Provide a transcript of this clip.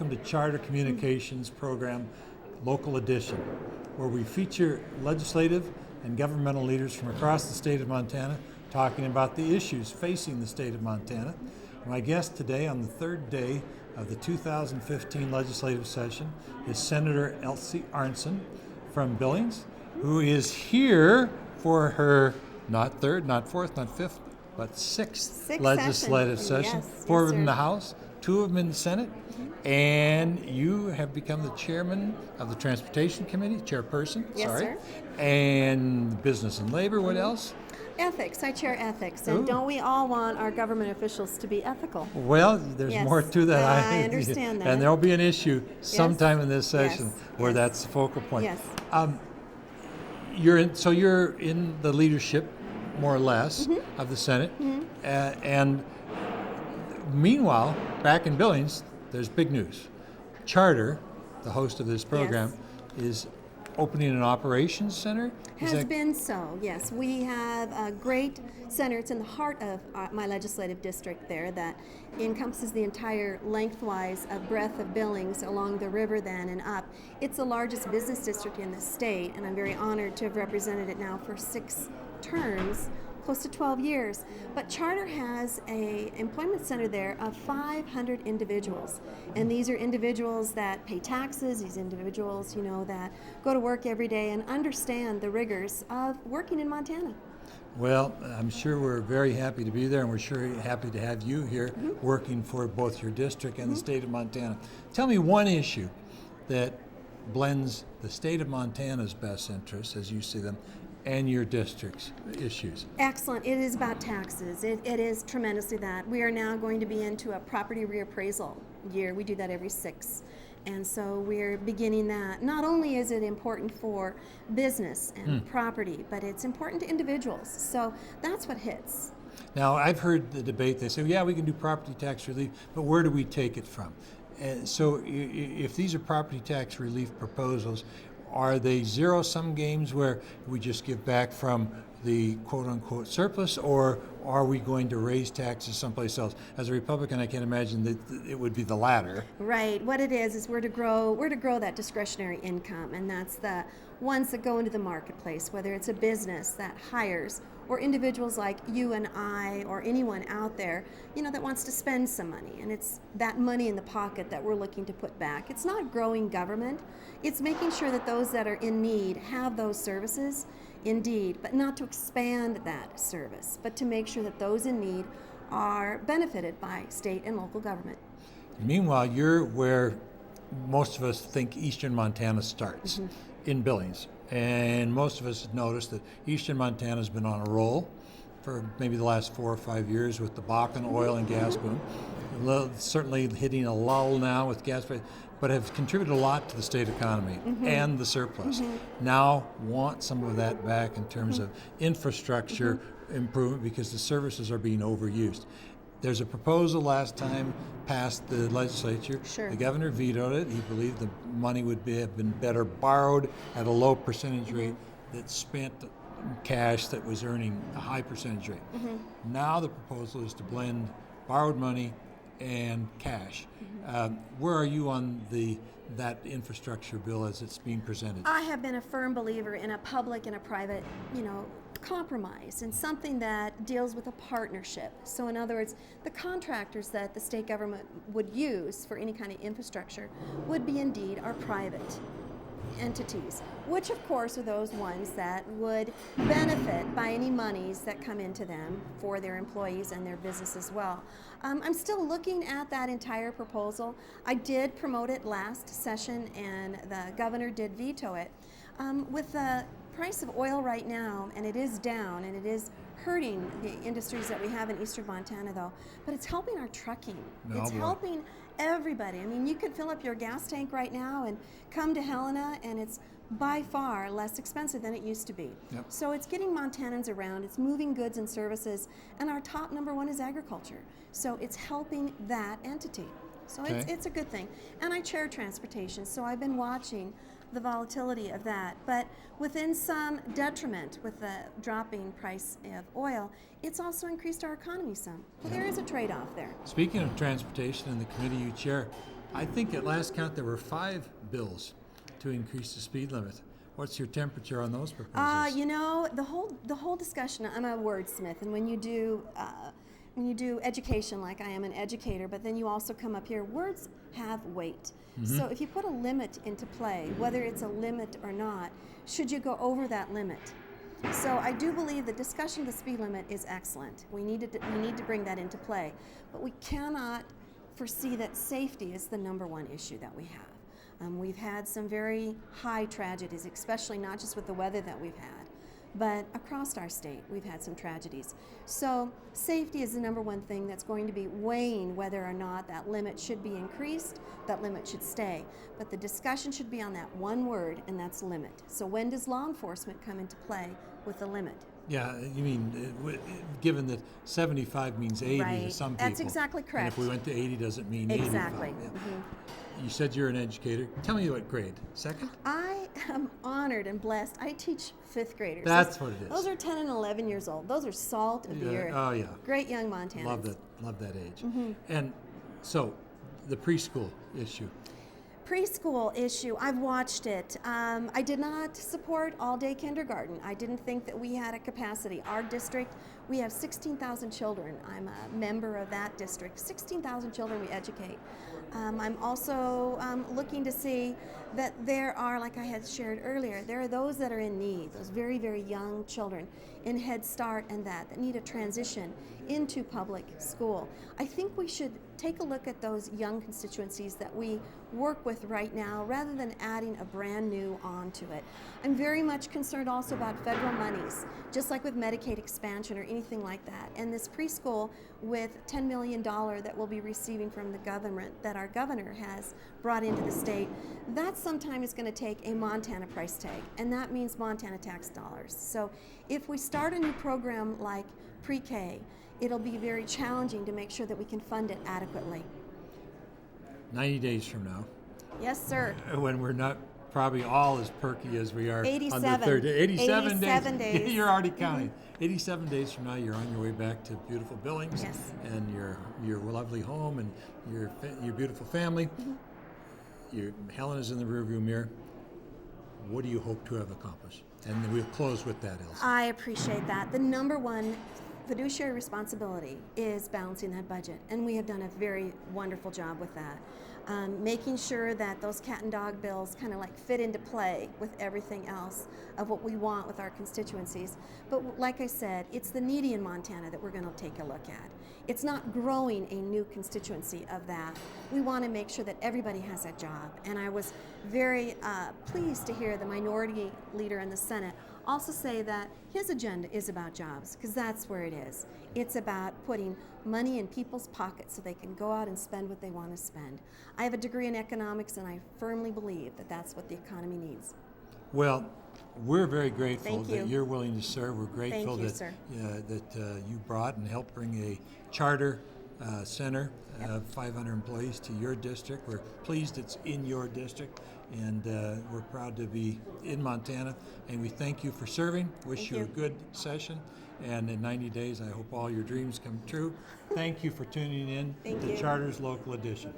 welcome to Charter Communications Program Local Edition, where we feature legislative and governmental leaders from across the state of Montana talking about the issues facing the state of Montana. My guest today on the third day of the 2015 legislative session is Senator Elsie Artzen from Billings, who is here for her not third, not fourth, not fifth, but sixth legislative session. Yes, Four yes, of them in sir. the House, two of them in the Senate, and you have become the chairman of the Transportation Committee, chairperson, Yes, sorry, sir. and Business and Labor. What else? Ethics. I chair ethics, and Ooh. don't we all want our government officials to be ethical? Well, there's Yes. more to that. I understand that. And there'll be an issue sometime in this session Yes. where Yes. that's the focal point. Yes. You're in the leadership, more or less, Mm-hmm. of the Senate, and meanwhile, back in Billings, there's big news. Charter, the host of this program, is opening an operations center. Has been so, yes. We have a great center. It's in the heart of my legislative district there that encompasses the entire lengthwise of breadth of Billings along the river then and up. It's the largest business district in the state, and I'm very honored to have represented it now for 6 terms, close to 12 years. But Charter has a employment center there of 500 individuals. And these are individuals that pay taxes, these individuals, that go to work every day and understand the rigors of working in Montana. Well, I'm sure we're very happy to be there, and we're sure happy to have you here working for both your district and the state of Montana. Tell me one issue that blends the state of Montana's best interests, as you see them, and your district's issues. Excellent. It is about taxes. It is tremendously that. We are now going to be into a property reappraisal year. We do that every 6. And so we're beginning that. Not only is it important for business and property, but it's important to individuals. So that's what hits. Now, I've heard the debate. They say, yeah, we can do property tax relief, but where do we take it from? So if these are property tax relief proposals, are they zero-sum games where we just give back from the quote-unquote surplus, or are we going to raise taxes someplace else? As a Republican, I can't imagine that it would be the latter. Right. What it is we're to grow that discretionary income, and that's the ones that go into the marketplace, whether it's a business that hires or individuals like you and I or anyone out there, that wants to spend some money. And it's that money in the pocket that we're looking to put back. It's not growing government. It's making sure that those that are in need have those services, indeed, but not to expand that service, but to make sure that those in need are benefited by state and local government. Meanwhile, you're where most of us think eastern Montana starts, in Billings. And most of us have noticed that eastern Montana's been on a roll for maybe the last 4 or 5 years with the Bakken oil and gas boom. Certainly hitting a lull now with gas prices, but have contributed a lot to the state economy and the surplus. Now want some of that back in terms of infrastructure improvement because the services are being overused. There's a proposal last time passed the legislature. Sure. The governor vetoed it. He believed the money would have been better borrowed at a low percentage rate that spent cash that was earning a high percentage rate. Now the proposal is to blend borrowed money and cash. Where are you on that infrastructure bill as it's being presented? I have been a firm believer in a public and a private, compromise and something that deals with a partnership. So in other words, the contractors that the state government would use for any kind of infrastructure would be indeed our private entities, which of course are those ones that would benefit by any monies that come into them for their employees and their business as well. I'm still looking at that entire proposal. I did promote it last session and the governor did veto it. With the price of oil right now, and it is down and it is hurting the industries that we have in eastern Montana though, but it's helping our trucking. It's helping everybody. I mean, you could fill up your gas tank right now and come to Helena and it's by far less expensive than it used to be. Yep. So it's getting Montanans around, it's moving goods and services, and our top number 1 is agriculture. So it's helping that entity. So it's a good thing. And I chair transportation, so I've been watching the volatility of that. But within some detriment with the dropping price of oil, it's also increased our economy some. So there is a trade-off there. Speaking of transportation and the committee you chair, I think at last count there were 5 bills to increase the speed limit. What's your temperature on those proposals? You know, the whole discussion. I'm a wordsmith, and when you do education, like I am an educator, but then you also come up here, words have weight. So if you put a limit into play, whether it's a limit or not, should you go over that limit? So I do believe the discussion of the speed limit is excellent. We need to bring that into play, but we cannot foresee that safety is the number one issue that we have. We've had some very high tragedies, especially not just with the weather that we've had, but across our state we've had some tragedies. So safety is the number one thing that's going to be weighing whether or not that limit should be increased, that limit should stay. But the discussion should be on that one word, and that's limit. So when does law enforcement come into play with the limit? Yeah, you mean, given that 75 means 80 Right. to some people. That's exactly correct. And if we went to 80, doesn't mean Exactly. 85. Yeah. You said you're an educator. Tell me what grade? Second? I am honored and blessed. I teach 5th graders. That's what it is. Those are 10 and 11 years old. Those are salt of the earth. Oh, yeah. Great young Montanans. Love that age. And so, the preschool issue. Preschool issue, I've watched it. I did not support all-day kindergarten. I didn't think that we had a capacity. Our district, we have 16,000 children. I'm a member of that district. 16,000 children we educate. I'm also looking to see that there are, like I had shared earlier, there are those that are in need, those very, very young children in Head Start and that need a transition into public school. I think we should take a look at those young constituencies that we work with right now rather than adding a brand new onto it. I'm very much concerned also about federal monies, just like with Medicaid expansion or anything like that. And this preschool with $10 million that we'll be receiving from the government, that our governor has brought into the state, that sometime is going to take a Montana price tag, and that means Montana tax dollars. So if we start a new program like pre-K, it'll be very challenging to make sure that we can fund it adequately. 90 days from now, Yes, sir. when we're not probably all as perky as we are on the 87. third day. 87 days. You're already counting. 87 days from now, you're on your way back to beautiful Billings Yes. and your lovely home and your beautiful family. Helen is in the rearview mirror. What do you hope to have accomplished? And then we'll close with that, Elsie. I appreciate that. The number one fiduciary responsibility is balancing that budget, and we have done a very wonderful job with that. Making sure that those cat and dog bills kind of like fit into play with everything else of what we want with our constituencies. But like I said, it's the needy in Montana that we're going to take a look at. It's not growing a new constituency of that. We want to make sure that everybody has a job. And I was very pleased to hear the minority leader in the Senate also say that his agenda is about jobs, because that's where it is. It's about putting money in people's pockets so they can go out and spend what they want to spend. I have a degree in economics, and I firmly believe that that's what the economy needs. Well, we're very grateful Thank you. that you're willing to serve. We're grateful Thank you, that sir. you brought and helped bring a charter center of 500 employees to your district. We're pleased it's in your district, and we're proud to be in Montana. And we thank you for serving. Wish Thank you a you. good session. And in 90 days, I hope all your dreams come true. Thank you for tuning in Thank to you. Charter's Local Edition.